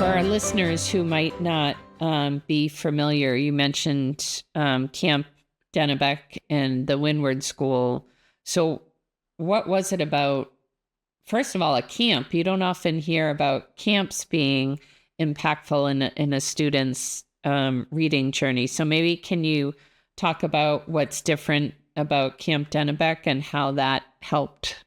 for our listeners who might not be familiar, you mentioned Camp Dunnabeck and the Windward School. So what was it about, first of all, a camp? You don't often hear about camps being impactful in a student's reading journey. So maybe can you talk about what's different about Camp Dunnabeck and how that helped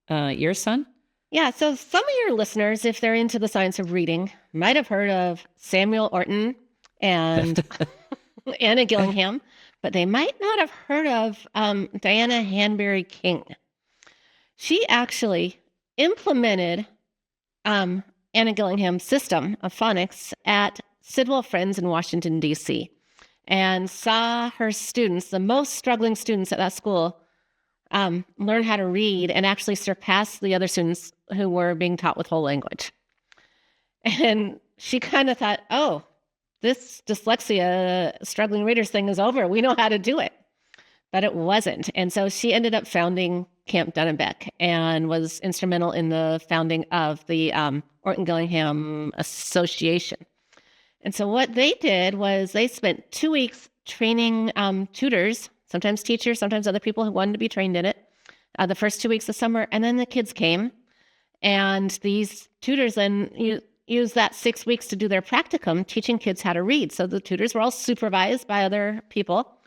your son? Yeah, so some of your listeners, if they're into the science of reading, might have heard of Samuel Orton and Anna Gillingham, but they might not have heard of Diana Hanbury King. She actually implemented Anna Gillingham's system of phonics at Sidwell Friends in Washington, D.C., and saw her students, the most struggling students at that school, learn how to read and actually surpass the other students who were being taught with whole language. And she kind of thought, oh, this dyslexia struggling readers thing is over. We know how to do it. But it wasn't. And so she ended up founding Camp Dunnabeck and was instrumental in the founding of the Orton Gillingham Association. And so what they did was they spent 2 weeks training tutors, sometimes teachers, sometimes other people who wanted to be trained in it, the first 2 weeks of summer. And then the kids came, and these tutors then used that 6 weeks to do their practicum, teaching kids how to read. So the tutors were all supervised by other people.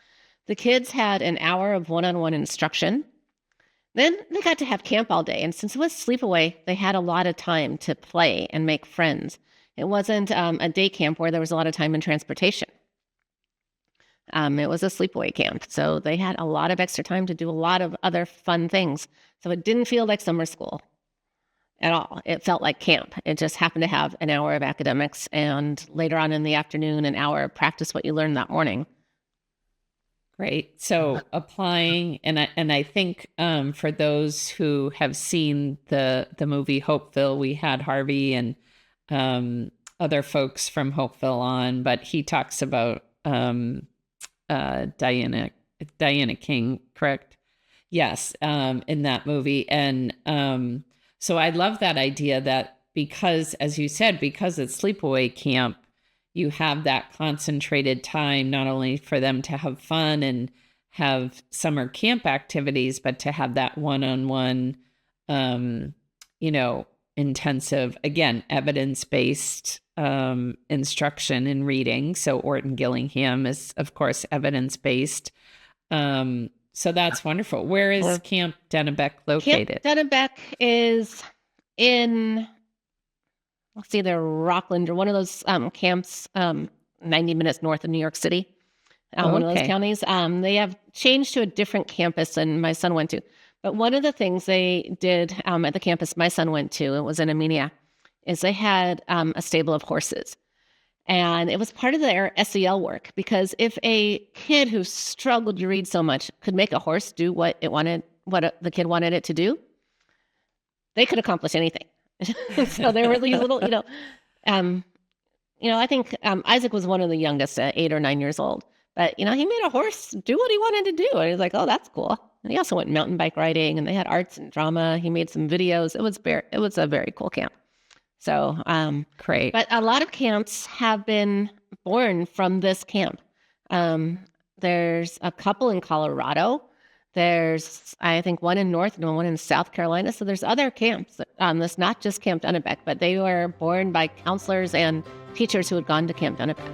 The kids had an hour of one-on-one instruction. Then they got to have camp all day. And since it was sleepaway, they had a lot of time to play and make friends. It wasn't a day camp where there was a lot of time in transportation. It was a sleepaway camp. So they had a lot of extra time to do a lot of other fun things. So it didn't feel like summer school at all. It felt like camp. It just happened to have an hour of academics and later on in the afternoon, an hour of practice what you learned that morning. Great. So applying, and I think for those who have seen the movie Hopeville, we had Harvey and other folks from Hopeville on, but he talks about Diana King, correct? Yes, in that movie. And so I love that idea that because, as you said, because it's sleepaway camp, you have that concentrated time, not only for them to have fun and have summer camp activities, but to have that one-on-one, intensive, again, evidence-based instruction in reading. So Orton Gillingham is, of course, evidence-based. So that's wonderful. Where is Camp Dunnabeck located? Camp Dunnabeck is in, let's see, they're Rockland or one of those camps 90 minutes north of New York City, one of those counties. They have changed to a different campus than my son went to. But one of the things they did at the campus my son went to, it was in Armenia, is they had a stable of horses. And it was part of their SEL work, because if a kid who struggled to read so much could make a horse do what the kid wanted it to do, they could accomplish anything. So there were these little, I think Isaac was one of the youngest at 8 or 9 years old, but he made a horse do what he wanted to do. And he was like, oh, that's cool. And he also went mountain bike riding, and they had arts and drama. He made some videos. It was a very cool camp. So, great. But a lot of camps have been born from this camp. There's a couple in Colorado. There's, I think, one in North and one in South Carolina. So there's other camps. That's not just Camp Dunnabeck, but they were born by counselors and teachers who had gone to Camp Dunnabeck.